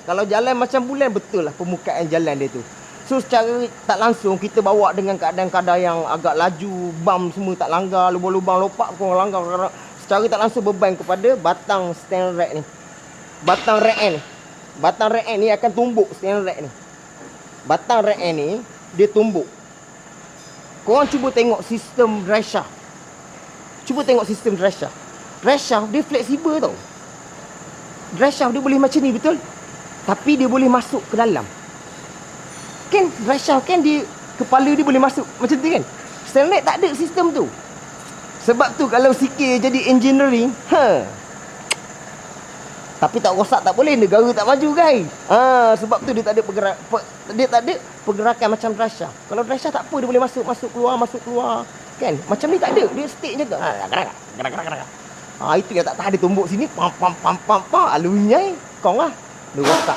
Kalau jalan macam bulan, betul lah permukaan jalan dia tu. So secara tak langsung kita bawa dengan keadaan-keadaan yang agak laju, bam semua tak langgar, lubang-lubang lopak pun langgar. Secara tak langsung beban kepada batang stand rack ni. Batang rack ni. Batang rack ni akan tumbuk stand rack ni. Batang rack ni dia tumbuk. Korang cuba tengok sistem dry shaft. Cuba tengok sistem dry shaft. Dry shaft dia fleksibel tau. Dry shaft dia boleh macam ni, betul? Tapi dia boleh masuk ke dalam. Kan dry shaft kan dia, kepala dia boleh masuk macam tu kan. Stand rack tak ada sistem tu. Sebab tu kalau sikit jadi engineering, tapi tak rosak tak boleh, negara tak maju guys. Sebab tu dia tak ada pergerakan macam dry shaft. Kalau dry shaft tak apa, dia boleh masuk keluar kan. Macam ni tak ada, dia stick je tu. Gerak. Itu yang tak tahan dia tumbuk sini, pam alunya kau lah. Dia rosak.